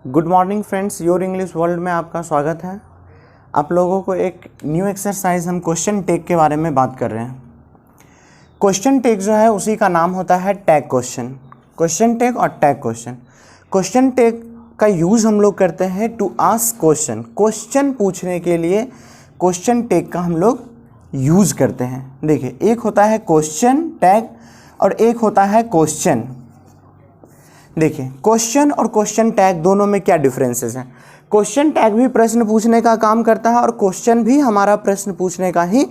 Good morning friends, your English world में आपका स्वागत है। आप लोगों को एक न्यू एक्सरसाइज हम क्वेश्चन टैग के बारे में बात कर रहे हैं। क्वेश्चन टैग जो है उसी का नाम होता है टैग क्वेश्चन। क्वेश्चन टैग और टैग क्वेश्चन। क्वेश्चन टैग का यूज़ हम लोग करते हैं टू आस्क क्वेश्चन। क्वेश्चन पूछने के लिए क्वेश्चन टैग का हम लोग यूज़ करते हैं। देखिए, एक होता है क्वेश्चन टैग और एक होता है क्वेश्चन। देखिए, क्वेश्चन और क्वेश्चन टैग दोनों में क्या डिफरेंसेस हैं। क्वेश्चन टैग भी प्रश्न पूछने का काम करता है और क्वेश्चन भी हमारा प्रश्न पूछने का ही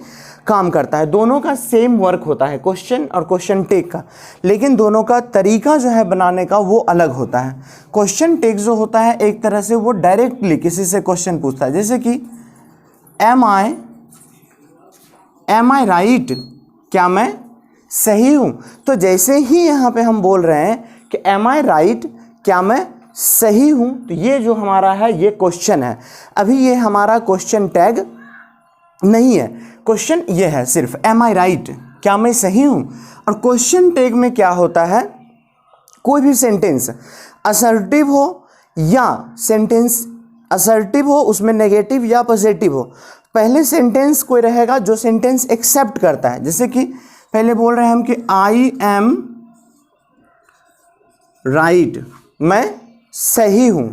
काम करता है। दोनों का सेम वर्क होता है, क्वेश्चन और क्वेश्चन टैग का, लेकिन दोनों का तरीका जो है बनाने का वो अलग होता है। क्वेश्चन टैग जो होता है एक तरह से वो डायरेक्टली किसी से क्वेश्चन पूछता है, जैसे कि एम आई राइट, क्या मैं सही हूँ। तो जैसे ही यहाँ पे हम बोल रहे हैं कि एम आई राइट, क्या मैं सही हूँ, तो ये जो हमारा है ये क्वेश्चन है। अभी ये हमारा क्वेश्चन टैग नहीं है, क्वेश्चन ये है सिर्फ एम आई राइट, क्या मैं सही हूँ। और क्वेश्चन टैग में क्या होता है, कोई भी सेंटेंस असर्टिव हो या सेंटेंस असर्टिव हो, उसमें नेगेटिव या पॉजिटिव हो। पहले सेंटेंस कोई रहेगा जो सेंटेंस एक्सेप्ट करता है, जैसे कि पहले बोल रहे हैं हम कि आई एम राइट, मैं सही हूं।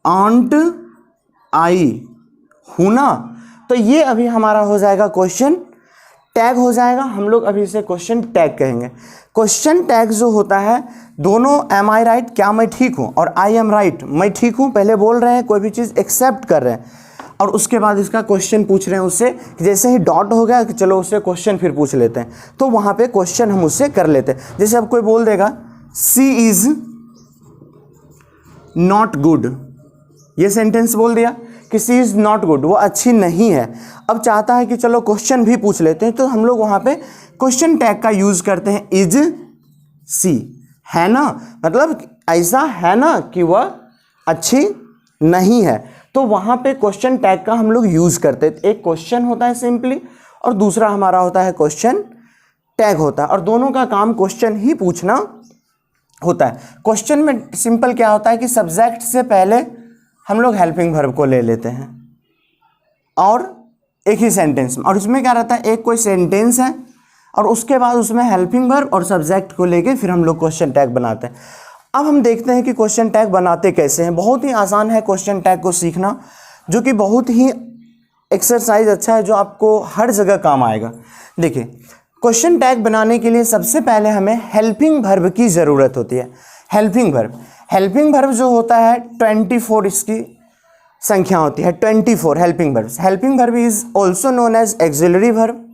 आंट आई हूं ना, तो ये अभी हमारा हो जाएगा क्वेश्चन टैग हो जाएगा। हम लोग अभी इसे क्वेश्चन टैग कहेंगे। क्वेश्चन टैग जो होता है, दोनों एम आई राइट, क्या मैं ठीक हूं, और आई एम राइट, मैं ठीक हूं, पहले बोल रहे हैं, कोई भी चीज़ एक्सेप्ट कर रहे हैं और उसके बाद इसका क्वेश्चन पूछ रहे हैं उससे। जैसे ही डॉट हो गया कि चलो उससे क्वेश्चन फिर पूछ लेते हैं, तो वहाँ पे क्वेश्चन हम उससे कर लेते हैं। जैसे अब कोई बोल देगा सी इज़ नॉट गुड, ये सेंटेंस बोल दिया कि सी इज़ नॉट गुड, वो अच्छी नहीं है। अब चाहता है कि चलो क्वेश्चन भी पूछ लेते हैं, तो हम लोग वहाँ पे क्वेश्चन टैग का यूज़ करते हैं, इज सी, है ना, मतलब ऐसा है ना कि वह अच्छी नहीं है। तो वहाँ पे क्वेश्चन टैग का हम लोग यूज़ करते हैं। एक क्वेश्चन होता है सिंपली और दूसरा हमारा होता है क्वेश्चन टैग होता है, और दोनों का काम क्वेश्चन ही पूछना होता है। क्वेश्चन में सिंपल क्या होता है कि सब्जेक्ट से पहले हम लोग हेल्पिंग वर्ब को ले लेते हैं और एक ही सेंटेंस में, और उसमें क्या रहता है, एक कोई सेंटेंस है और उसके बाद उसमें हेल्पिंग वर्ब और सब्जेक्ट को लेके फिर हम लोग क्वेश्चन टैग बनाते हैं। अब हम देखते हैं कि क्वेश्चन टैग बनाते कैसे हैं। बहुत ही आसान है क्वेश्चन टैग को सीखना, जो कि बहुत ही एक्सरसाइज अच्छा है, जो आपको हर जगह काम आएगा। देखिए, क्वेश्चन टैग बनाने के लिए सबसे पहले हमें हेल्पिंग वर्ब की ज़रूरत होती है। हेल्पिंग वर्ब जो होता है 24 इसकी संख्या होती है, 24 helping verb. Helping verb is also known as auxiliary verb,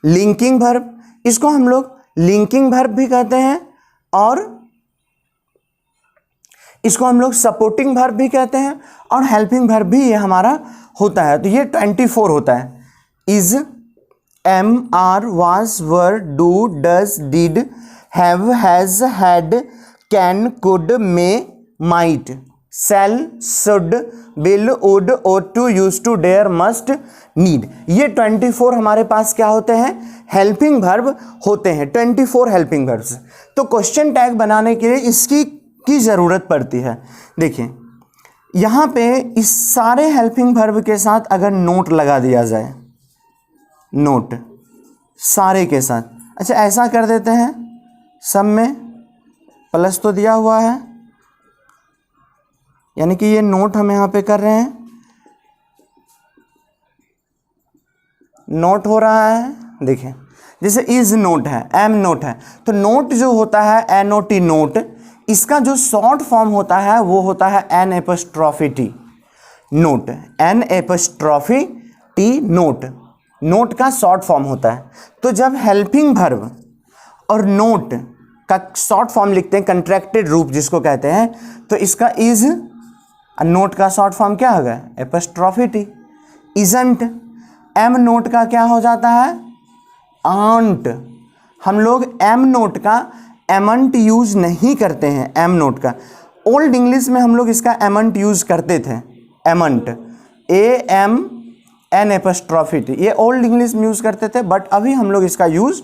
linking verb, इसको हम लोग लिंकिंग वर्ब भी कहते हैं और इसको हम लोग सपोर्टिंग वर्ब भी कहते हैं, और हेल्पिंग वर्ब भी ये हमारा होता है। तो ये 24 होता है। Is, am, are, was, were, do, does, did, have, has, had, can, could, may, might, shall, should, will, would, ought to, used to, dare, must, need, ये 24 हमारे पास क्या होते हैं, हेल्पिंग वर्ब होते हैं। 24 हेल्पिंग वर्ब्स। तो क्वेश्चन टैग बनाने के लिए इसकी ज़रूरत पड़ती है। देखिए, यहाँ पे इस सारे हेल्पिंग वर्ब के साथ अगर नोट लगा दिया जाए, नोट सारे के साथ, अच्छा ऐसा कर देते हैं, सब में प्लस तो दिया हुआ है, यानी कि ये नोट हम यहाँ पे कर रहे हैं, नोट हो रहा है। देखिए, जैसे इज नोट है, एम नोट है, तो नोट जो होता है NOT नोट, इसका जो शॉर्ट फॉर्म होता है वो होता है N' note, N' note, note का शॉर्ट फॉर्म होता है। तो जब हेल्पिंग वर्ब और नोट का शॉर्ट फॉर्म लिखते हैं, कंट्रैक्टेड रूप जिसको कहते हैं, तो इसका इज, नोट का शॉर्ट फॉर्म क्या होगा, एपस्ट्रॉफी, इजंट। एम नोट का क्या हो जाता है, आंट। हम लोग एम नोट का एमंट यूज नहीं करते हैं, एम नोट का। ओल्ड इंग्लिश में हम लोग इसका एमंट यूज करते थे, एमंट, AMN', ये ओल्ड इंग्लिश में यूज करते थे, बट अभी हम लोग इसका यूज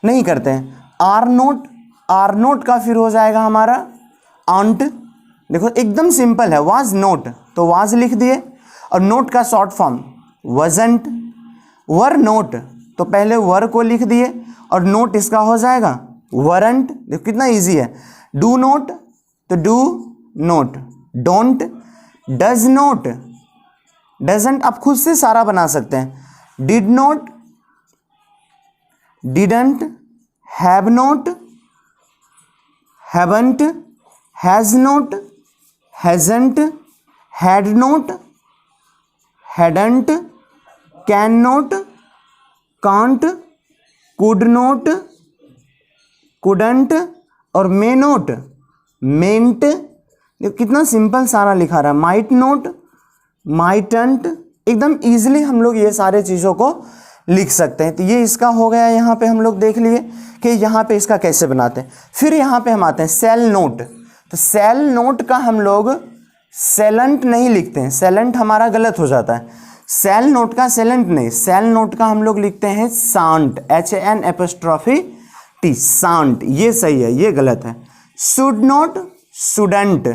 नहीं करते हैं। आर नोट, आर नोट का फिर हो जाएगा हमारा आंट, देखो एकदम सिंपल है। वाज नोट तो वाज लिख दिए, और नोट का शॉर्ट फॉर्म वजंट। वर नोट तो पहले वर को लिख दिए, और नोट इसका हो जाएगा वरंट। देखो कितना इजी है। डू नोट तो do not, don't, does note, doesn't, आप खुद से सारा बना सकते हैं। Did note, didn't, have note, haven't, has note, hasn't, had note, hadn't, can note, can't, could note, couldn't, और मे नोट, मेंट। कितना सिंपल सारा लिखा रहा है। माइट नोट, माइटंट, एकदम इजीली हम लोग ये सारे चीज़ों को लिख सकते हैं। तो ये इसका हो गया। यहाँ पे हम लोग देख लिए कि यहाँ पे इसका कैसे बनाते हैं। फिर यहाँ पे हम आते हैं सेल नोट। तो सेल नोट का हम लोग सेलेंट नहीं लिखते हैं, सेलेंट हमारा गलत हो जाता है। सेल नोट का सेलेंट नहीं, सेल नोट का हम लोग लिखते हैं सांट, HAN', सांट। ये सही है, ये गलत है। Should note, shouldn't,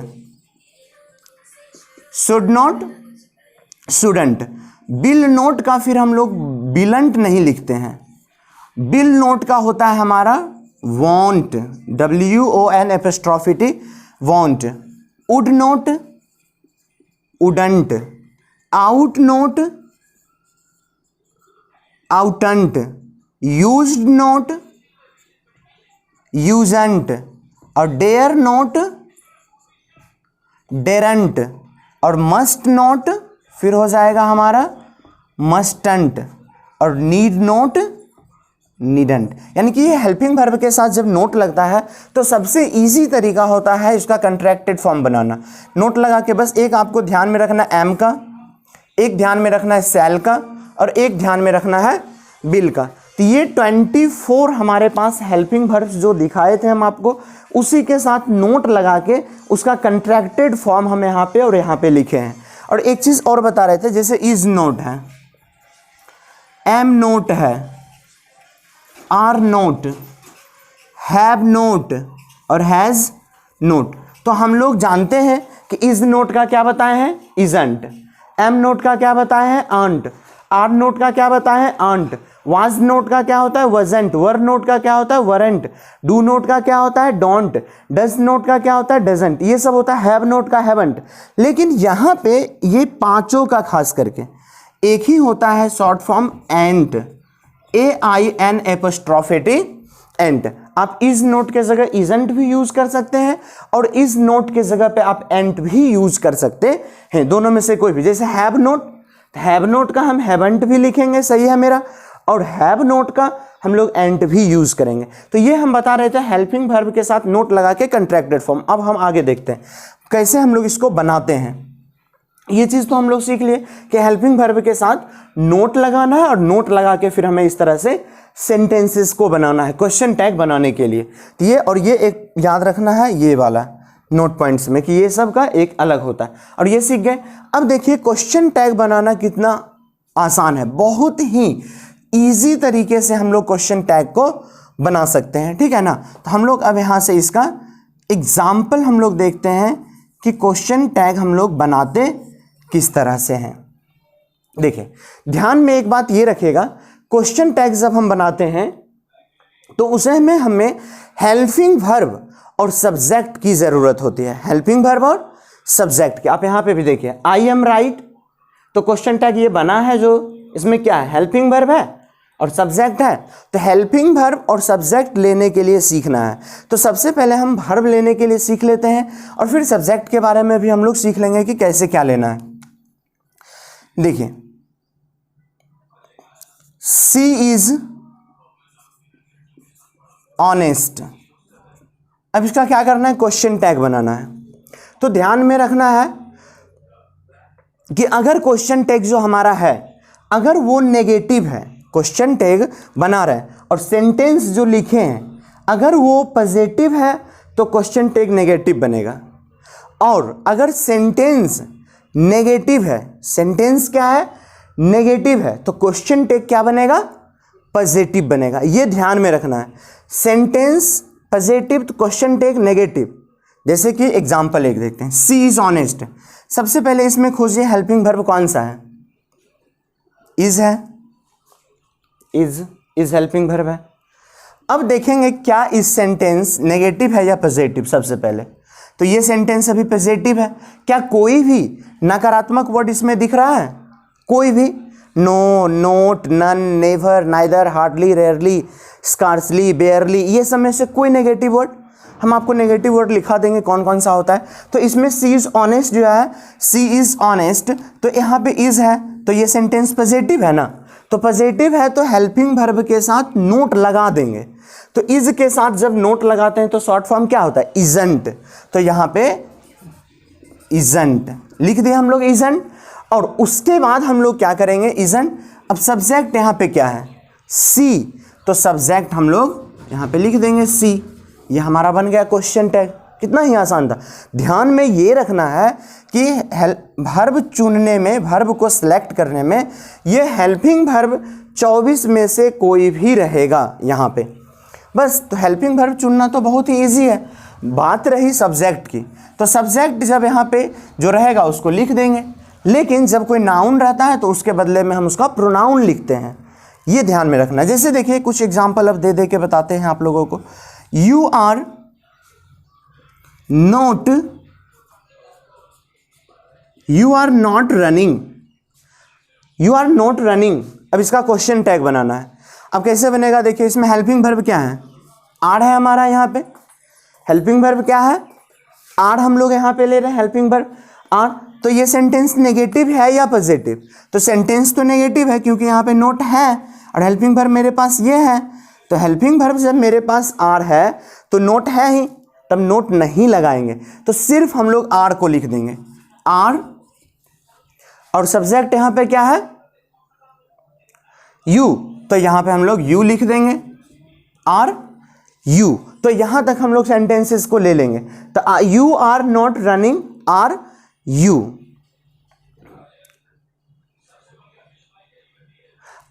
should note, shouldn't. Bill note का फिर हम लोग बिलंट नहीं लिखते हैं, बिल नोट का होता है हमारा won't, WONT, won't. Would not, wouldn't. Ought not, oughtn't. Used not, usedn't. और डेयर नोट, डेरंट। और मस्ट नोट फिर हो जाएगा हमारा मस्टंट। और नीड नोट, नीडंट। यानी कि ये हेल्पिंग वर्ब के साथ जब नोट लगता है तो सबसे इजी तरीका होता है इसका कंट्रैक्टेड फॉर्म बनाना। नोट लगा के बस एक आपको ध्यान में रखना है एम का, एक ध्यान में रखना है सेल का, और एक ध्यान में रखना है बिल का। तो ये 24 हमारे पास हेल्पिंग वर्ब्स जो दिखाए थे हम आपको, उसी के साथ नोट लगा के उसका कंट्रैक्टेड फॉर्म हम यहाँ पे और यहाँ पे लिखे हैं। और एक चीज़ और बता रहे थे, जैसे इज नोट है, एम नोट है, आर नोट, हैव नोट और हैज़ नोट। तो हम लोग जानते हैं कि इज नोट का क्या बताए हैं, इजंट। एम नोट का क्या बताए हैं, आंट। आर नोट का क्या बताए हैं, आंट। वाज नोट का क्या होता है, वजंट। वर नोट का क्या होता है, वरंट। डू नोट का क्या होता है, डोंट। डज नोट का क्या होता है, डजंट। ये सब होता है हैव नोट का, हैवंट। लेकिन यहाँ पे ये पांचों का खास करके एक ही होता है शॉर्ट फॉर्म एंट, AIN', एंट। आप इज नोट के जगह इजंट भी यूज कर सकते हैं, और इज नोट के जगह पे आप एंट भी यूज कर सकते हैं, दोनों में से कोई भी। जैसे हैव नोट, हैव नोट का हम हैवंट भी लिखेंगे, सही है मेरा, और हैव नोट का हम लोग एंट भी यूज करेंगे। तो ये हम बता रहे थे हेल्पिंग वर्ब के साथ नोट लगा के कंट्रैक्टेड फॉर्म। अब हम आगे देखते हैं कैसे हम लोग इसको बनाते हैं। ये चीज़ तो हम लोग सीख लिए कि हेल्पिंग वर्ब के साथ नोट लगाना है, और नोट लगा के फिर हमें इस तरह से सेंटेंसेस को बनाना है क्वेश्चन टैग बनाने के लिए। तो ये और ये एक याद रखना है, ये वाला नोट पॉइंट्स में, कि ये सब का एक अलग होता है, और ये सीख गए। अब देखिए क्वेश्चन टैग बनाना कितना आसान है, बहुत ही ईजी तरीके से हम लोग क्वेश्चन टैग को बना सकते हैं, ठीक है ना। तो हम लोग अब यहाँ से इसका एग्जाम्पल हम लोग देखते हैं कि क्वेश्चन टैग हम लोग बनाते किस तरह से हैं। देखिए ध्यान में एक बात ये रखिएगा, क्वेश्चन टैग जब हम बनाते हैं तो उसे हमें हेल्पिंग वर्ब और सब्जेक्ट की जरूरत होती है, हेल्पिंग वर्ब और सब्जेक्ट की। आप यहाँ पे भी देखिए आई एम राइट, तो क्वेश्चन टैग ये बना है, जो इसमें क्या है, हेल्पिंग वर्ब है और सब्जेक्ट है। तो हेल्पिंग वर्ब और सब्जेक्ट लेने के लिए सीखना है, तो सबसे पहले हम वर्ब लेने के लिए सीख लेते हैं, और फिर सब्जेक्ट के बारे में भी हम लोग सीख लेंगे कि कैसे क्या लेना है। देखिए सी इज ऑनेस्ट। अब इसका क्या करना है, क्वेश्चन टैग बनाना है। तो ध्यान में रखना है कि अगर क्वेश्चन टैग जो हमारा है अगर वो नेगेटिव है, क्वेश्चन टैग बना रहे हैं और सेंटेंस जो लिखे हैं अगर वो पॉजिटिव है तो क्वेश्चन टैग नेगेटिव बनेगा, और अगर सेंटेंस नेगेटिव है, सेंटेंस क्या है, नेगेटिव है, तो क्वेश्चन टैग क्या बनेगा, पॉजिटिव बनेगा। ये ध्यान में रखना है, सेंटेंस पॉजिटिव तो क्वेश्चन टैग नेगेटिव। जैसे कि एग्जाम्पल एक देखते हैं, सी इज ऑनेस्ट। सबसे पहले इसमें खोजिए हेल्पिंग वर्ब कौन सा है, इज है, इज हेल्पिंग वर्ब है। अब देखेंगे क्या इस सेंटेंस नेगेटिव है या पॉजिटिव। सबसे पहले तो ये सेंटेंस अभी पॉजिटिव है, क्या कोई भी नकारात्मक वर्ड इसमें दिख रहा है, कोई भी, no, not, none, never, neither, hardly, rarely, scarcely, barely, ये सब में से कोई नेगेटिव वर्ड, हम आपको नेगेटिव वर्ड लिखा देंगे कौन कौन सा होता है। तो इसमें सी इज ऑनेस्ट जो है, सी इज ऑनेस्ट, तो यहाँ पे इज है, तो ये सेंटेंस पॉजिटिव है ना, तो पॉजिटिव है तो हेल्पिंग वर्ब के साथ नोट लगा देंगे। तो इज के साथ जब नोट लगाते हैं तो शॉर्ट फॉर्म क्या होता है, इजंट, तो यहाँ पे इजंट लिख दिया हम लोग, इजंट। और उसके बाद हम लोग क्या करेंगे, इजंट। अब सब्जेक्ट यहाँ पे क्या है, सी, तो सब्जेक्ट हम लोग यहाँ पे लिख देंगे सी। ये हमारा बन गया क्वेश्चन टैग। कितना ही आसान था। ध्यान में ये रखना है कि वर्ब चुनने में, वर्ब को सिलेक्ट करने में, ये हेल्पिंग वर्ब 24 में से कोई भी रहेगा यहाँ पे, बस। तो हेल्पिंग वर्ब चुनना तो बहुत ही ईजी है। बात रही सब्जेक्ट की, तो सब्जेक्ट जब यहाँ पे जो रहेगा उसको लिख देंगे, लेकिन जब कोई नाउन रहता है तो उसके बदले में हम उसका प्रोनाउन लिखते हैं, ये ध्यान में रखना। जैसे देखिए कुछ एग्जाम्पल अब दे के बताते हैं आप लोगों को। You are not running, you are not running. अब इसका क्वेश्चन टैग बनाना है। अब कैसे बनेगा, देखिए इसमें हेल्पिंग वर्ब क्या है, आर है हमारा यहाँ पे। हेल्पिंग वर्ब क्या है, आर हम लोग यहाँ पे ले रहे हैं, हेल्पिंग वर्ब आर। तो ये सेंटेंस नेगेटिव है या पॉजिटिव, तो सेंटेंस तो नेगेटिव है क्योंकि यहाँ पे नोट है, और हेल्पिंग वर्ब मेरे पास ये है। तो हेल्पिंग वर्ब जब मेरे पास आर है तो नोट है ही, तब नोट नहीं लगाएंगे, तो सिर्फ हम लोग आर को लिख देंगे, आर। और सब्जेक्ट यहाँ पे क्या है, यू, तो यहाँ पे हम लोग यू लिख देंगे, आर यू। तो यहाँ तक हम लोग सेंटेंसेस को ले लेंगे। तो you are not running, are you,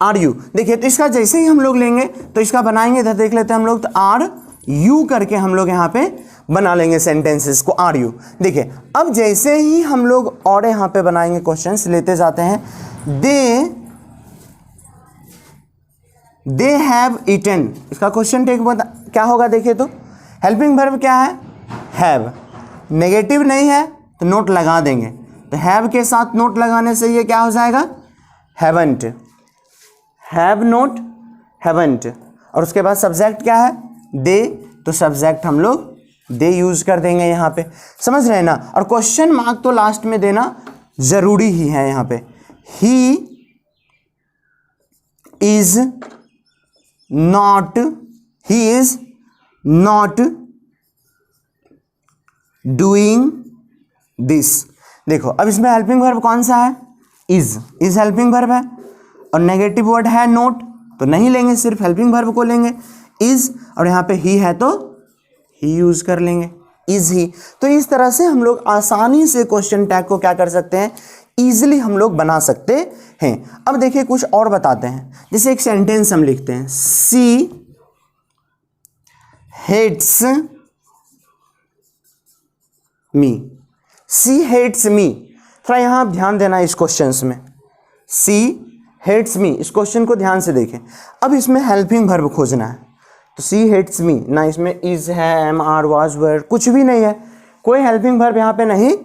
are you. देखिए तो इसका जैसे ही हम लोग लेंगे तो इसका बनाएंगे, इधर देख लेते हैं हम लोग, तो आर यू करके हम लोग यहाँ पे बना लेंगे सेंटेंसेस को, आर यू। देखिए अब जैसे ही हम लोग और यहाँ पे बनाएंगे, क्वेश्चंस लेते जाते हैं। दे हैव ईटन, इसका क्वेश्चन टेक क्या होगा, देखिए तो हेल्पिंग वर्ब क्या है, हैव, नेगेटिव नहीं है तो नोट लगा देंगे। तो हैव के साथ नोट लगाने से ये क्या हो जाएगा, हैवंट, हैव नोट, हैवंट। और उसके बाद सब्जेक्ट क्या है, दे, तो सब्जेक्ट हम लोग दे यूज कर देंगे यहाँ पे, समझ रहे हैं ना। और क्वेश्चन मार्क तो लास्ट में देना जरूरी ही है यहाँ पे। He is not doing this. देखो अब इसमें हेल्पिंग वर्ब कौन सा है, इज हेल्पिंग वर्ब है, और नेगेटिव वर्ड है नोट, तो नहीं लेंगे, सिर्फ हेल्पिंग वर्ब को लेंगे, इज। और यहाँ पे ही है तो ही यूज कर लेंगे, इज ही। तो इस तरह से हम लोग आसानी से क्वेश्चन टैग को क्या कर सकते हैं, इजिली हम लोग बना सकते हैं। अब देखिए कुछ और बताते हैं। जैसे एक सेंटेंस हम लिखते हैं, सी हेट्स मी, सी हेट्स मी। थोड़ा यहाँ आप ध्यान देना इस क्वेश्चन में, सी हेट्स मी, इस क्वेश्चन को ध्यान से देखें। अब इसमें हेल्पिंग वर्ब खोजना है, तो सी हेट्स मी ना, इसमें इज है, एम आर वाज वर, कुछ भी नहीं है, कोई हेल्पिंग वर्ब यहाँ पे नहीं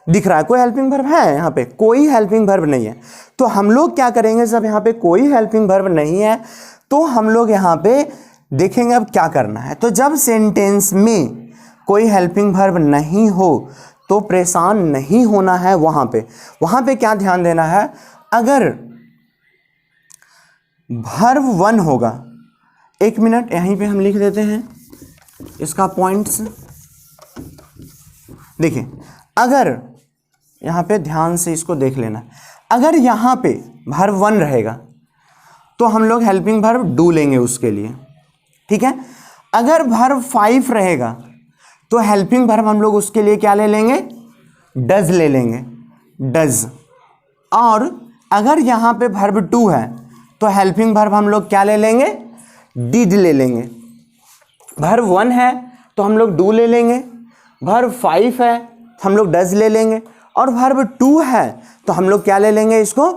दिख रहा है। कोई हेल्पिंग वर्ब है यहाँ पे, कोई हेल्पिंग वर्ब नहीं है। तो हम लोग क्या करेंगे, जब यहाँ पे कोई हेल्पिंग वर्ब नहीं है तो हम लोग यहाँ पे देखेंगे अब क्या करना है। तो जब सेंटेंस में कोई हेल्पिंग वर्ब नहीं हो तो परेशान नहीं होना है। वहाँ पे क्या ध्यान देना है, अगर वर्ब वन होगा, एक मिनट यहीं पे हम लिख देते हैं इसका पॉइंट्स। देखिए अगर यहाँ पे ध्यान से इसको देख लेना, अगर यहाँ पे वर्ब वन रहेगा तो हम लोग हेल्पिंग वर्ब डू लेंगे उसके लिए, ठीक है। अगर वर्ब फाइव रहेगा तो हेल्पिंग वर्ब हम लोग उसके लिए क्या ले लेंगे, डज ले लेंगे, डज। और अगर यहाँ पे वर्ब टू है तो हेल्पिंग वर्ब हम लोग क्या ले लेंगे, डिड ले लेंगे। वर्ब वन है तो हम लोग डू ले लेंगे, वर्ब 5 है तो हम लोग डज ले लेंगे, और वर्ब 2 है तो हम लोग क्या ले लेंगे इसको,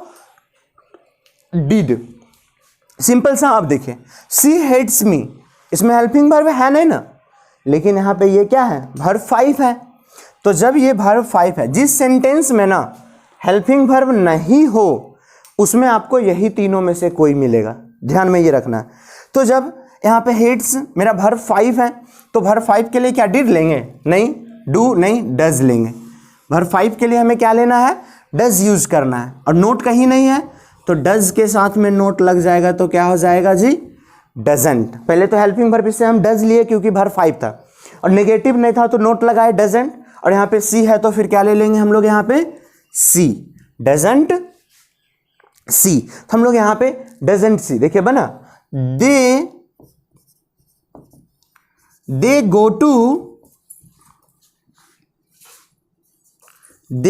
डिड। सिंपल सा। आप देखिए सी हेट्स मी, इसमें हेल्पिंग वर्ब है नहीं ना, लेकिन यहाँ पे ये क्या है, वर्ब 5 है। तो जब ये वर्ब 5 है, जिस सेंटेंस में ना हेल्पिंग वर्ब नहीं हो उसमें आपको यही तीनों में से कोई मिलेगा, ध्यान में ये रखना है। तो जब यहाँ पे हेट्स मेरा वर्ब 5 है तो वर्ब 5 के लिए क्या डिड लेंगे, नहीं, डू नहीं, डज लेंगे। वर्ब 5 के लिए हमें क्या लेना है, डज यूज करना है, और नोट कहीं नहीं है तो डज के साथ में नोट लग जाएगा तो क्या हो जाएगा जी, डजंट। पहले तो हेल्पिंग वर्ब से हम डज लिए क्योंकि वर्ब 5 था, और नेगेटिव नहीं था तो नोट लगाए डजंट, और यहाँ पे सी है तो फिर क्या ले लेंगे हम लोग यहाँ पे, सी, डजंट सी। तो हम लोग यहाँ पे डजंट सी, देखिए बना, दे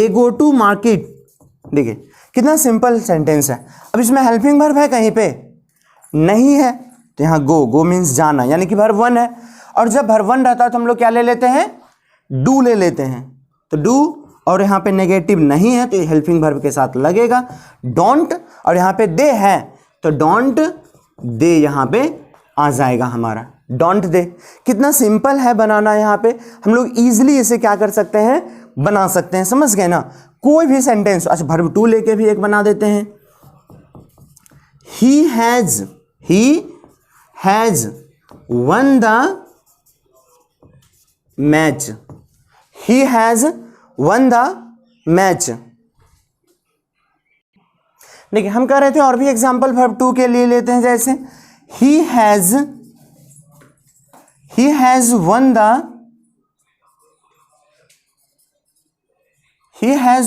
गो टू मार्केट। देखिए कितना सिंपल सेंटेंस है। अब इसमें हेल्पिंग वर्ब है कहीं पे, नहीं है, तो यहाँ गो मीन्स जाना, यानी कि वर्ब 1 है, और जब वर्ब 1 रहता है तो हम लोग क्या ले लेते हैं, डू ले लेते हैं। तो डू, और यहाँ पे नेगेटिव नहीं है तो ये हेल्पिंग वर्ब के साथ लगेगा। डोंट, और यहाँ पे दे है तो डोंट दे यहाँ पे आ जाएगा हमारा, डोंट दे। कितना सिंपल है बनाना, यहाँ पे हम लोग इजीली इसे क्या कर सकते हैं, बना सकते हैं, समझ गए ना। कोई भी सेंटेंस, अच्छा वर्ब 2 लेके भी एक बना देते हैं। ही has won the match, he has won the match. देखिए हम कह रहे थे और भी एग्जाम्पल वर्ब 2 के लिए लेते हैं, जैसे he has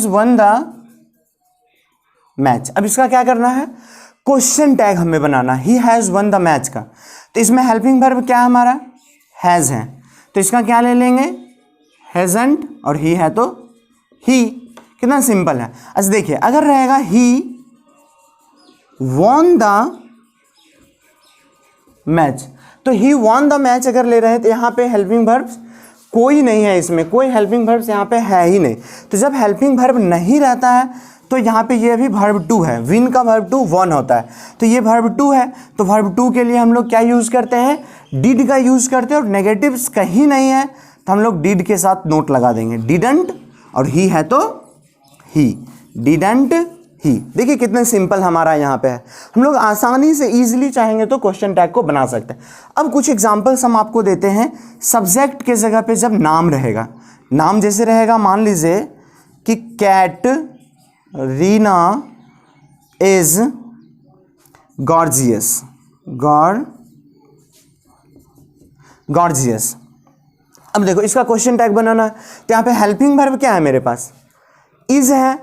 won the match. अब इसका क्या करना है, क्वेश्चन टैग हमें बनाना, he has won the match का। तो इसमें हेल्पिंग वर्ब क्या है हमारा, हैज है, तो इसका क्या ले लेंगे, हैजंट, और ही है तो ही। कितना सिंपल है। अच्छा देखिए अगर रहेगा ही वॉन द मैच, तो ही वॉन द मैच अगर ले रहे हैं तो यहाँ पे हेल्पिंग वर्ब्स कोई नहीं है, इसमें कोई हेल्पिंग वर्ब्स यहाँ पे है ही नहीं। तो जब हेल्पिंग वर्ब नहीं रहता है तो यहाँ पे ये भी वर्ब 2 है, विन का वर्ब 2 वॉन होता है, तो ये वर्ब 2 है, तो वर्ब 2 के लिए हम लोग क्या यूज़ करते हैं, डिड का यूज़ करते हैं, और नेगेटिव्स कहीं नहीं है तो हम लोग डिड के साथ नोट लगा देंगे, डिडंट, और ही है तो ही, डिडंट ही। देखिए कितने सिंपल हमारा यहाँ पे है, हम लोग आसानी से इजीली चाहेंगे तो क्वेश्चन टैग को बना सकते हैं। अब कुछ एग्जांपल्स हम आपको देते हैं, सब्जेक्ट के जगह पे जब नाम रहेगा, नाम जैसे रहेगा, मान लीजिए कि Katrina is gorgeous, gorgeous. अब देखो इसका क्वेश्चन टैग बनाना है, तो यहाँ पे हेल्पिंग वर्ब क्या है मेरे पास, इज है,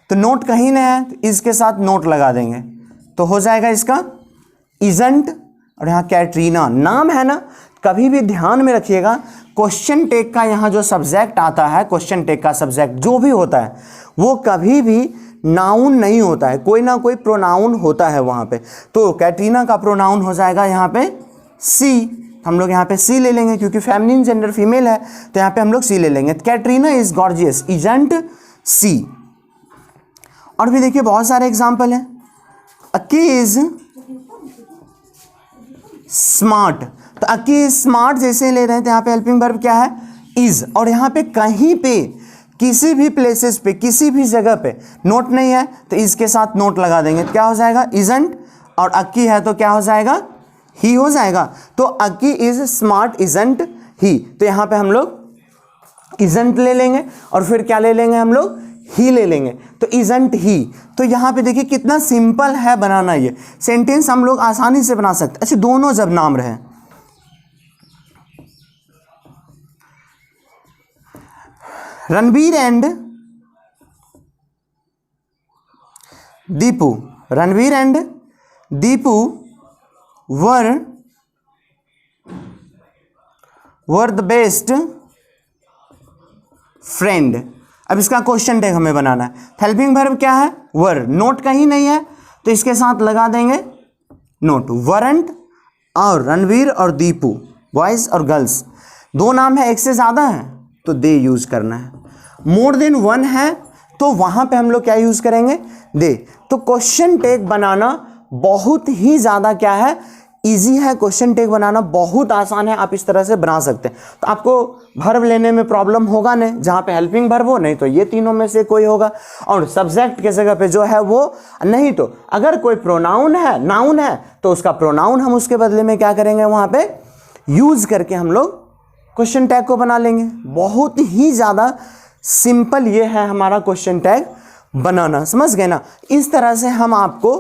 तो नोट कहीं नहीं है तो इज के साथ नोट लगा देंगे तो हो जाएगा इसका इजंट, और यहाँ कैटरीना नाम है ना। कभी भी ध्यान में रखिएगा क्वेश्चन टैग का यहाँ जो सब्जेक्ट आता है, क्वेश्चन टैग का सब्जेक्ट जो भी होता है वो कभी भी नाउन नहीं होता है, कोई ना कोई प्रोनाउन होता है वहाँ पे। तो कैटरीना का प्रोनाउन हो जाएगा यहाँ पे सी, हम लोग यहाँ पे सी ले लेंगे क्योंकि फेमिनिन जेंडर फीमेल है, तो यहाँ पे हम लोग सी ले लेंगे। कैटरीना इज गॉर्जियस, इजंट सी। और भी देखिए बहुत सारे एग्जाम्पल हैं, अक्की इज स्मार्ट, तो अक्की इज स्मार्ट जैसे ले रहे हैं तो यहाँ पे हेल्पिंग वर्ब क्या है, इज, और यहाँ पे कहीं पे किसी भी प्लेसेस पे किसी भी जगह पे नोट नहीं है तो इसके साथ नोट लगा देंगे, क्या हो जाएगा इजंट, और अक्की है तो क्या हो जाएगा, ही हो जाएगा। तो अक्की इज स्मार्ट इजंट ही, तो यहाँ पे हम लोग इजंट ले लेंगे और फिर क्या ले लेंगे हम लोग, ही ले लेंगे, तो इजंट ही। तो यहाँ पे देखिए कितना सिंपल है बनाना, ये सेंटेंस हम लोग आसानी से बना सकते। अच्छा दोनों जब नाम रहे, Ranbir and Deepu, Ranbir and Deepu were the best friend. अब इसका क्वेश्चन टैग हमें बनाना है, हेल्पिंग वर्ब क्या है, वर, नोट कहीं नहीं है तो इसके साथ लगा देंगे नोट, वरंट, और रणवीर और दीपू बॉयज और गर्ल्स, दो नाम है एक से ज़्यादा है तो दे यूज करना है। मोर देन वन है तो वहां पे हम लोग क्या यूज करेंगे, दे। तो क्वेश्चन टैग बनाना बहुत ही ज्यादा क्या है, इजी है। क्वेश्चन टैग बनाना बहुत आसान है, आप इस तरह से बना सकते हैं। तो आपको वर्ब लेने में प्रॉब्लम होगा नहीं, जहां पे हेल्पिंग वर्ब हो, नहीं तो ये तीनों में से कोई होगा। और सब्जेक्ट के जगह पे जो है वो, नहीं तो अगर कोई प्रोनाउन है, नाउन है, तो उसका प्रोनाउन हम उसके बदले में क्या करेंगे, वहां पे यूज करके हम लोग क्वेश्चन टैग को बना लेंगे। बहुत ही ज्यादा सिंपल ये है हमारा क्वेश्चन टैग बनाना, समझ गए ना। इस तरह से हम आपको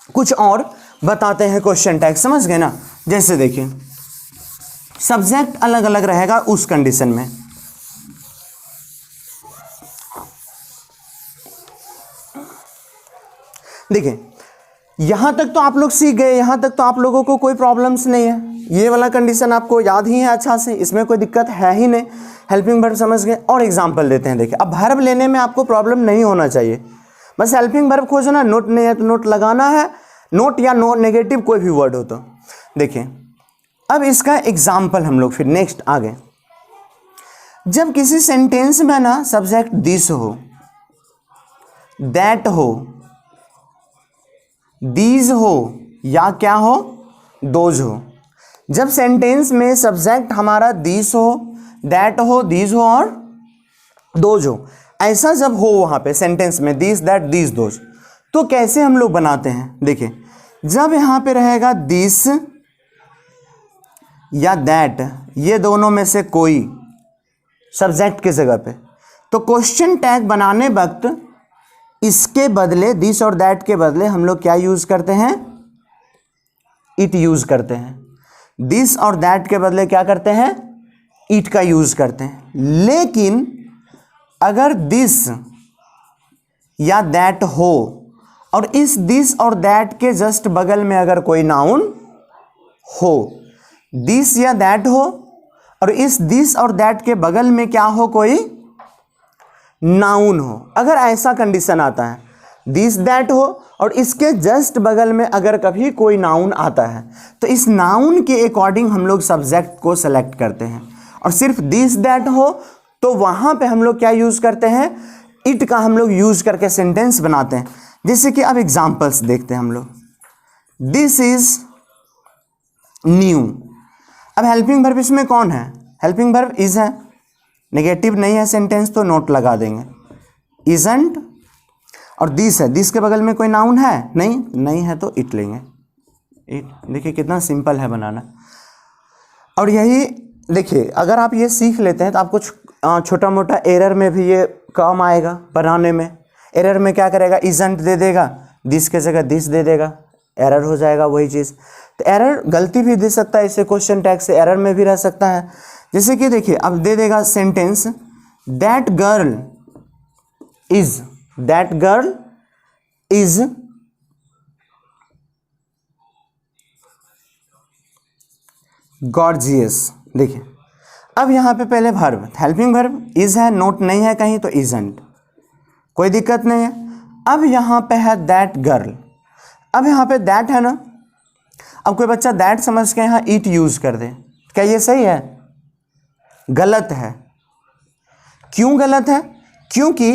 कुछ और बताते हैं क्वेश्चन टैग, समझ गए ना। जैसे देखिए सब्जेक्ट अलग अलग रहेगा उस कंडीशन में। देखिए यहां तक तो आप लोग सीख गए, यहां तक तो आप लोगों को कोई प्रॉब्लम्स नहीं है। ये वाला कंडीशन आपको याद ही है अच्छा से, इसमें कोई दिक्कत है ही नहीं। हेल्पिंग वर्ब समझ गए। और एग्जांपल देते हैं। देखिए अब वर्ब लेने में आपको प्रॉब्लम नहीं होना चाहिए, बस हेल्पिंग वर्ब खोजना। नोट नहीं है तो नोट लगाना है, नोट या नो नेगेटिव कोई भी वर्ड हो तो। देखिए अब इसका एग्जाम्पल हम लोग फिर नेक्स्ट आगे। जब किसी सेंटेंस में ना सब्जेक्ट दिस हो, दैट हो, दीज हो या क्या हो, दोज हो। जब सेंटेंस में सब्जेक्ट हमारा दिस हो, दैट हो, दीज हो और दोज हो, ऐसा जब हो वहां पे सेंटेंस में दिस, दैट, दीज, दोज, तो कैसे हम लोग बनाते हैं। देखिए जब यहां पे रहेगा दिस या दैट, ये दोनों में से कोई सब्जेक्ट की जगह पे, तो क्वेश्चन टैग बनाने वक्त इसके बदले, दिस और दैट के बदले हम लोग क्या यूज करते हैं, इट यूज करते हैं। दिस और दैट के बदले क्या करते हैं, इट का यूज करते हैं। लेकिन अगर दिस या दैट हो और इस दिस और दैट के जस्ट बगल में अगर कोई नाउन हो, दिस या दैट हो और इस दिस और दैट के बगल में क्या हो, कोई नाउन हो, अगर ऐसा कंडीशन आता है, दिस दैट हो और इसके जस्ट बगल में अगर कभी कोई नाउन आता है, तो इस नाउन के अकॉर्डिंग हम लोग सब्जेक्ट को सेलेक्ट करते हैं। और सिर्फ दिस दैट हो तो वहां पे हम लोग क्या यूज करते हैं, इट का हम लोग यूज करके सेंटेंस बनाते हैं। जैसे कि अब एग्जांपल्स देखते हैं हम लोग। This is new. अब हेल्पिंग वर्ब इसमें कौन है, हेल्पिंग वर्ब इज है, नेगेटिव नहीं है सेंटेंस तो नोट लगा देंगे, इजंट। और दिस है, दिस के बगल में कोई नाउन है, नहीं है तो इट लेंगे, इट। देखिए कितना सिंपल है बनाना। और यही देखिए अगर आप ये सीख लेते हैं तो आपको छोटा मोटा एरर में भी ये काम आएगा बनाने में। एरर में क्या करेगा, इजंट दे देगा, दिस के जगह दिस दे देगा, एरर हो जाएगा वही चीज़। तो एरर गलती भी दे सकता है, इसे क्वेश्चन टैग से एरर में भी रह सकता है। जैसे कि देखिए अब दे देगा sentence, that girl is, that girl is gorgeous. देखिए अब यहां पे पहले वर्ब, हेल्पिंग वर्ब इज है, नोट नहीं है कहीं तो इजंट, कोई दिक्कत नहीं है। अब यहां पे है दैट गर्ल, अब यहां पे दैट है ना, अब कोई बच्चा दैट समझ के यहां इट यूज कर दे, क्या ये सही है, गलत है। क्यों गलत है, क्योंकि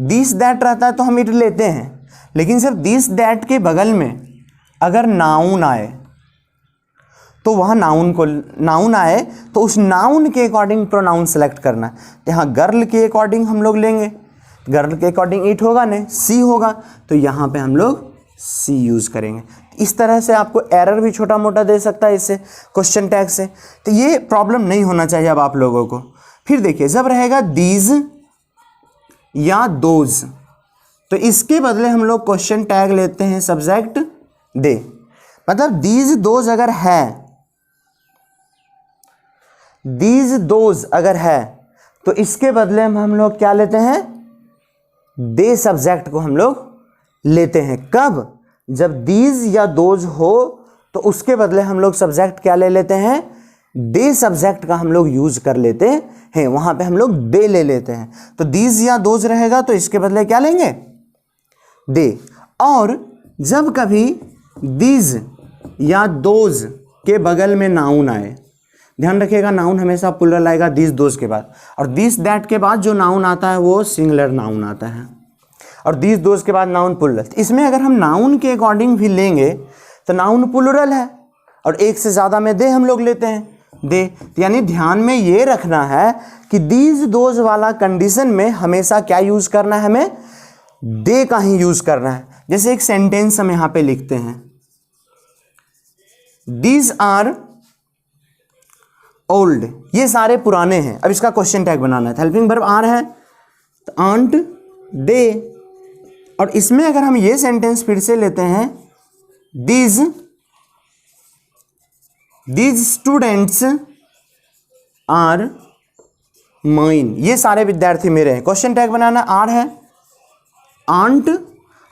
दिस दैट रहता है तो हम इट लेते हैं, लेकिन सिर्फ दिस दैट के बगल में अगर नाउन आए तो वहाँ नाउन आए तो उस नाउन के अकॉर्डिंग प्रोनाउन सेलेक्ट करना है। तो यहाँ गर्ल के अकॉर्डिंग हम लोग लेंगे, गर्ल के अकॉर्डिंग इट होगा नहीं, सी होगा, तो यहाँ पे हम लोग सी यूज़ करेंगे। इस तरह से आपको एरर भी छोटा मोटा दे सकता है इससे, क्वेश्चन टैग से। तो ये प्रॉब्लम नहीं होना चाहिए अब आप लोगों को। फिर देखिए जब रहेगा दीज या दोज, तो इसके बदले हम लोग क्वेश्चन टैग लेते हैं सब्जेक्ट दे। मतलब दीज दोज अगर है, दीज दोज अगर है तो इसके बदले हम लोग क्या लेते हैं, दे सब्जेक्ट को हम लोग लेते हैं। कब, जब दीज या दोज हो तो उसके बदले हम लोग सब्जेक्ट क्या ले लेते हैं, दे सब्जेक्ट का हम लोग यूज कर लेते हैं, वहां पे हम लोग दे ले लेते हैं। तो दीज या दोज रहेगा तो इसके बदले क्या लेंगे, दे। और जब कभी दीज या दोज के बगल में नाउन आए, ध्यान रखिएगा नाउन हमेशा प्लूरल आएगा दिस दोज के बाद, और दिस दैट के बाद जो नाउन आता है वो सिंगुलर नाउन आता है, और दिस दोज के बाद नाउन प्लूरल। इसमें अगर हम नाउन के अकॉर्डिंग भी लेंगे तो नाउन प्लूरल है, और एक से ज़्यादा में दे हम लोग लेते हैं दे, यानी ध्यान में ये रखना है कि दीज दोज वाला कंडीशन में हमेशा क्या यूज़ करना है, हमें दे का ही यूज़ करना है। जैसे एक सेंटेंस हम यहाँ पे लिखते हैं, दीज आर ओल्ड, ये सारे पुराने हैं। अब इसका क्वेश्चन टैग बनाना है, हेल्पिंग वर्ब आर है तो आंट दे, और इसमें अगर हम ये सेंटेंस फिर से लेते हैं, दीज स्टूडेंट्स आर माइन, ये सारे विद्यार्थी मेरे हैं। क्वेश्चन टैग बनाना, आर है, आंट,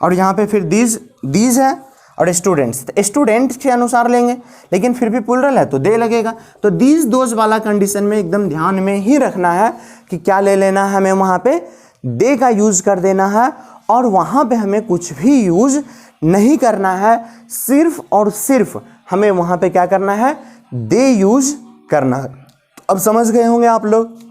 और यहाँ पे फिर दीज है और स्टूडेंट्स, तो स्टूडेंट्स के अनुसार लेंगे, लेकिन फिर भी प्लूरल है तो दे लगेगा। तो दीज दोज वाला कंडीशन में एकदम ध्यान में ही रखना है कि क्या ले लेना है, हमें वहाँ पे दे का यूज़ कर देना है, और वहाँ पे हमें कुछ भी यूज़ नहीं करना है, सिर्फ और सिर्फ हमें वहाँ पे क्या करना है, दे यूज़ करना है। तो अब समझ गए होंगे आप लोग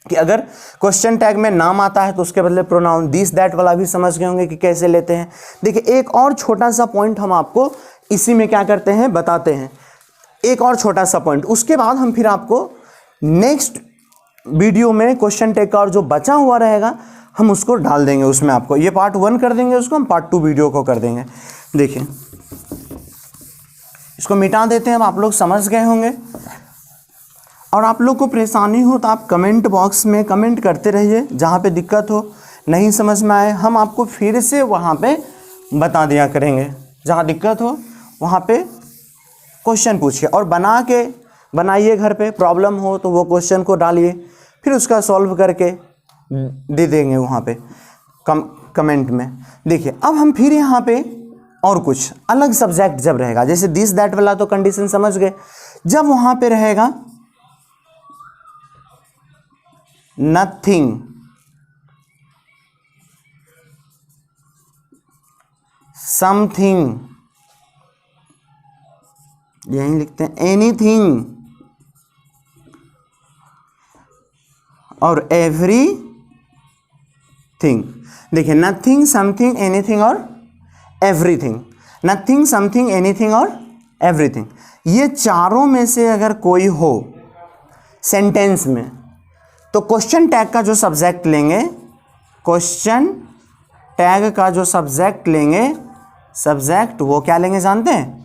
कि अगर क्वेश्चन टैग में नाम आता है तो उसके बदले प्रोनाउन दिस दैट वाला भी समझ गए होंगे कि कैसे लेते हैं। देखिए एक और छोटा सा पॉइंट हम आपको इसी में क्या करते हैं, बताते हैं, एक और छोटा सा पॉइंट, उसके बाद हम फिर आपको नेक्स्ट वीडियो में क्वेश्चन टैग का और जो बचा हुआ रहेगा हम उसको डाल देंगे उसमें। आपको ये पार्ट 1 कर देंगे, उसको हम पार्ट 2 वीडियो को कर देंगे। देखिए इसको मिटा देते हैं, अब आप लोग समझ गए होंगे। और आप लोग को परेशानी हो तो आप कमेंट बॉक्स में कमेंट करते रहिए, जहाँ पे दिक्कत हो, नहीं समझ में आए हम आपको फिर से वहाँ पे बता दिया करेंगे। जहाँ दिक्कत हो वहाँ पे क्वेश्चन पूछिए और बनाइए घर पे, प्रॉब्लम हो तो वो क्वेश्चन को डालिए, फिर उसका सॉल्व करके दे देंगे वहाँ पे कमेंट में। देखिए अब हम फिर यहाँ पे और कुछ अलग सब्जेक्ट जब रहेगा, जैसे दिस दैट वाला तो कंडीशन समझ गए, जब वहाँ पे रहेगा नथिंग, समथिंग, यहीं लिखते हैं, एनीथिंग और एवरीथिंग। देखिए नथिंग, समथिंग, एनीथिंग और एवरीथिंग, नथिंग, समथिंग, एनीथिंग और एवरीथिंग, ये चारों में से अगर कोई हो सेंटेंस में तो क्वेश्चन टैग का जो सब्जेक्ट लेंगे, क्वेश्चन टैग का जो सब्जेक्ट लेंगे, सब्जेक्ट वो क्या लेंगे जानते हैं,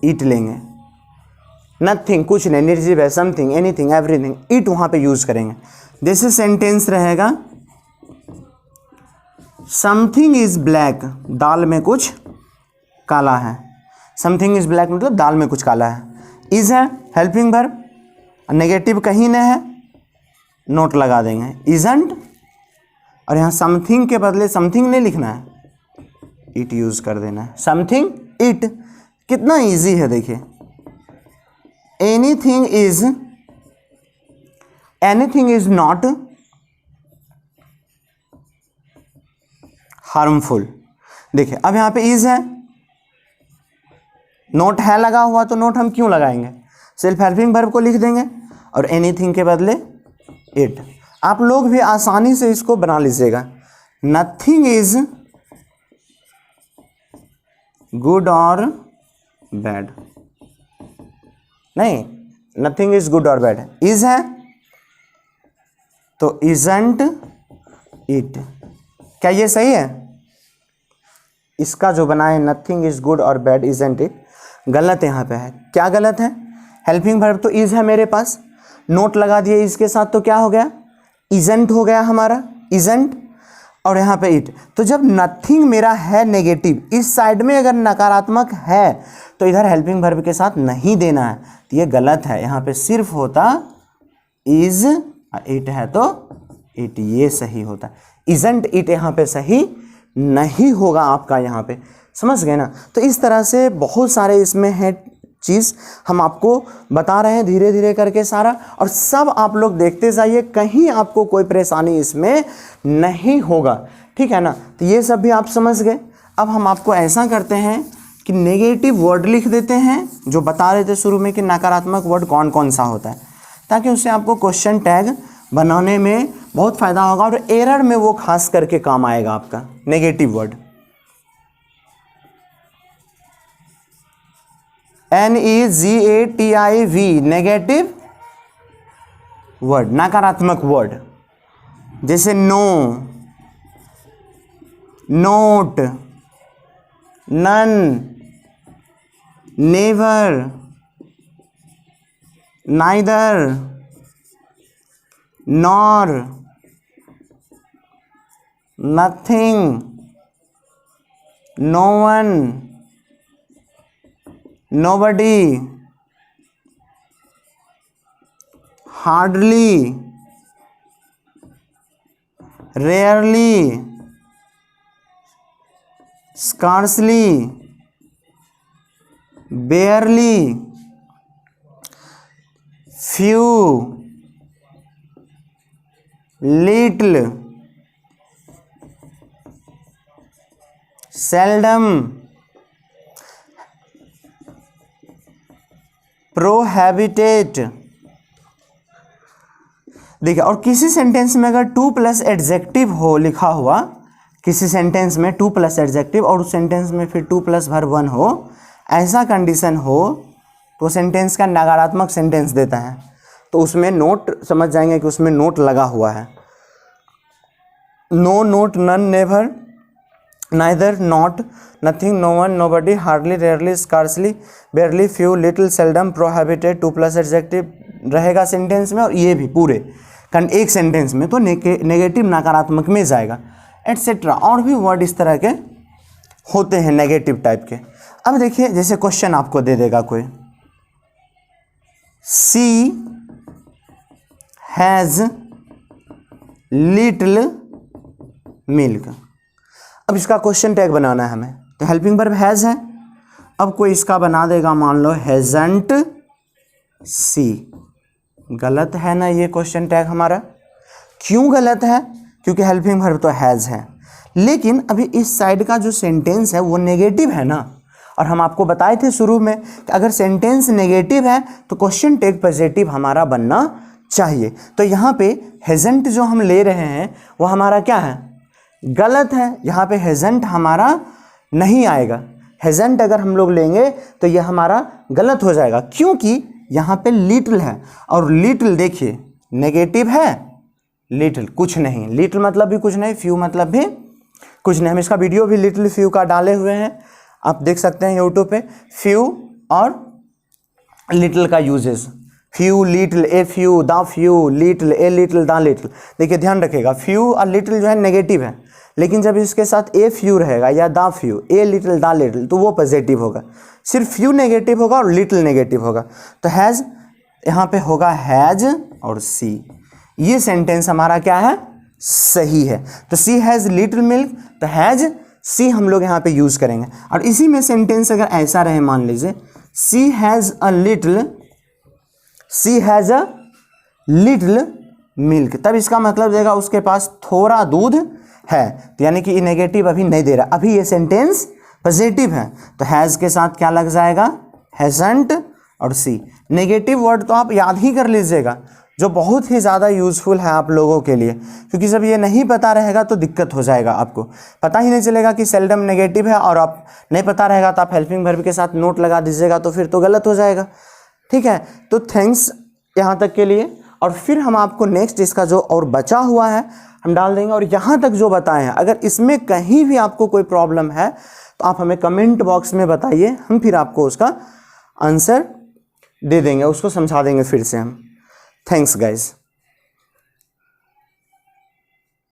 इट लेंगे। नथिंग कुछ नहीं, निर्जीव है, समथिंग, एनीथिंग, एवरीथिंग, इट वहाँ पे यूज़ करेंगे। जैसे सेंटेंस रहेगा समथिंग इज़ ब्लैक, दाल में कुछ काला है, समथिंग इज़ ब्लैक मतलब दाल में कुछ काला है। इज़ है हेल्पिंग वर्ब, नेगेटिव कहीं न है, नोट लगा देंगे, इजंट, और यहाँ समथिंग के बदले समथिंग नहीं लिखना है, इट यूज़ कर देना है, समथिंग इट। कितना इजी है देखिए, एनीथिंग इज नॉट हार्मफुल। देखिए अब यहाँ पे इज है, नोट है लगा हुआ तो नोट हम क्यों लगाएंगे, सेल्फ हेल्पिंग वर्ब को लिख देंगे और एनीथिंग के बदले इट। आप लोग भी आसानी से इसको बना लीजिएगा, नथिंग इज गुड और बैड, नहीं नथिंग इज गुड और बैड, इज है तो इजंट इट। क्या ये सही है? इसका जो बना है नथिंग इज गुड और बैड इजंट इट, गलत यहाँ पे है। क्या गलत है? हेल्पिंग वर्ब तो इज है मेरे पास, नोट लगा दिए इसके साथ तो क्या हो गया, इजंट हो गया हमारा, इजंट, और यहाँ पे इट। तो जब नथिंग मेरा है नेगेटिव, इस साइड में अगर नकारात्मक है तो इधर हेल्पिंग वर्ब के साथ नहीं देना है, तो ये गलत है। यहाँ पे सिर्फ होता इज, इट है तो इट, ये सही होता। इजंट इट यहाँ पे सही नहीं होगा आपका, यहाँ पे समझ गए ना। तो इस तरह से बहुत सारे इसमें है चीज़, हम आपको बता रहे हैं धीरे धीरे करके सारा, और सब आप लोग देखते जाइए, कहीं आपको कोई परेशानी इसमें नहीं होगा, ठीक है ना। तो ये सब भी आप समझ गए। अब हम आपको ऐसा करते हैं कि नेगेटिव वर्ड लिख देते हैं, जो बता रहे थे शुरू में कि नकारात्मक वर्ड कौन कौन सा होता है, ताकि उससे आपको क्वेश्चन टैग बनाने में बहुत फ़ायदा होगा और एरर में वो खास करके काम आएगा आपका negative word. NEGATIV negative word, नकारात्मक वर्ड, जैसे no, not, none, never, neither, nor, nothing, no one, nobody, hardly, rarely, scarcely, barely, few, little, seldom, prohibited. देखिए, और किसी सेंटेंस में अगर 2+ एडजेक्टिव हो लिखा हुआ, किसी सेंटेंस में 2+ एडजेक्टिव और उस सेंटेंस में फिर 2+ वर्ब 1 हो, ऐसा कंडीशन हो तो सेंटेंस का नकारात्मक सेंटेंस देता है, तो उसमें नोट समझ जाएंगे कि उसमें नोट लगा हुआ है। No, not, none, never, neither, not, nothing, no one, nobody, hardly, rarely, scarcely, barely, few, little, seldom, prohibited, 2+ adjective रहेगा सेंटेंस में, और ये भी पूरे एक सेंटेंस में तो नेगेटिव नकारात्मक में जाएगा, एटसेट्रा। और भी वर्ड इस तरह के होते हैं नेगेटिव टाइप के। अब देखिए, जैसे क्वेश्चन आपको दे देगा कोई, सी हैज़ लिटिल मिल्क। अब इसका क्वेश्चन टैग बनाना है हमें, तो हेल्पिंग वर्ब हैज़ है। अब कोई इसका बना देगा, मान लो हैज़ंट सी। गलत है ना ये क्वेश्चन टैग हमारा? क्यों गलत है? क्योंकि हेल्पिंग वर्ब तो हैज़ है, लेकिन अभी इस साइड का जो सेंटेंस है वो नेगेटिव है ना, और हम आपको बताए थे शुरू में कि अगर सेंटेंस नेगेटिव है तो क्वेश्चन टैग पॉजिटिव हमारा बनना चाहिए। तो यहाँ पे हैज़ंट जो हम ले रहे हैं वो हमारा क्या है? गलत है। यहाँ पे हैज़ंट हमारा नहीं आएगा। हैज़ंट अगर हम लोग लेंगे तो यह हमारा गलत हो जाएगा, क्योंकि यहाँ पे लिटिल है, और लिटिल देखिए नेगेटिव है। लिटिल कुछ नहीं, लिटिल मतलब भी कुछ नहीं, फ्यू मतलब भी कुछ नहीं। हम इसका वीडियो भी लिटिल फ्यू का डाले हुए हैं, आप देख सकते हैं यूट्यूब पे। फ्यू और लिटिल का uses, few, little, a few, the few, little, a little, the little. देखिए ध्यान रखिएगा, फ्यू और लिटिल जो है नेगेटिव है, लेकिन जब इसके साथ ए फ्यू रहेगा या the few, a little, the little, तो वो पॉजिटिव होगा। सिर्फ फ्यू नेगेटिव होगा और लिटिल नेगेटिव होगा। तो हैज़ यहाँ पे होगा हैज़ और सी। ये सेंटेंस हमारा क्या है? सही है। तो सी हैज़ लिटिल मिल्क, तो हैज़ सी हम लोग यहाँ पे यूज करेंगे। और इसी में सेंटेंस अगर ऐसा रहे, मान लीजिए सी हैज़ अ लिटिल मिल्क, तब इसका मतलब देगा उसके पास थोड़ा दूध है, तो यानी कि ये नेगेटिव अभी नहीं दे रहा, अभी ये सेंटेंस पॉजिटिव है। तो हैज़ के साथ क्या लग जाएगा? हैज़ंट और सी। नेगेटिव वर्ड तो आप याद ही कर लीजिएगा, जो बहुत ही ज़्यादा यूज़फुल है आप लोगों के लिए, क्योंकि जब ये नहीं पता रहेगा तो दिक्कत हो जाएगा। आपको पता ही नहीं चलेगा कि सेल्डम नेगेटिव है, और आप नहीं पता रहेगा तो आप हेल्पिंग वर्ब के साथ नोट लगा दीजिएगा, तो फिर तो गलत हो जाएगा। ठीक है, तो थैंक्स यहाँ तक के लिए। और फिर हम आपको नेक्स्ट इसका जो और बचा हुआ है हम डाल देंगे। और यहाँ तक जो बताए हैं, अगर इसमें कहीं भी आपको कोई प्रॉब्लम है तो आप हमें कमेंट बॉक्स में बताइए, हम फिर आपको उसका आंसर दे देंगे, उसको समझा देंगे फिर से हम। Thanks guys.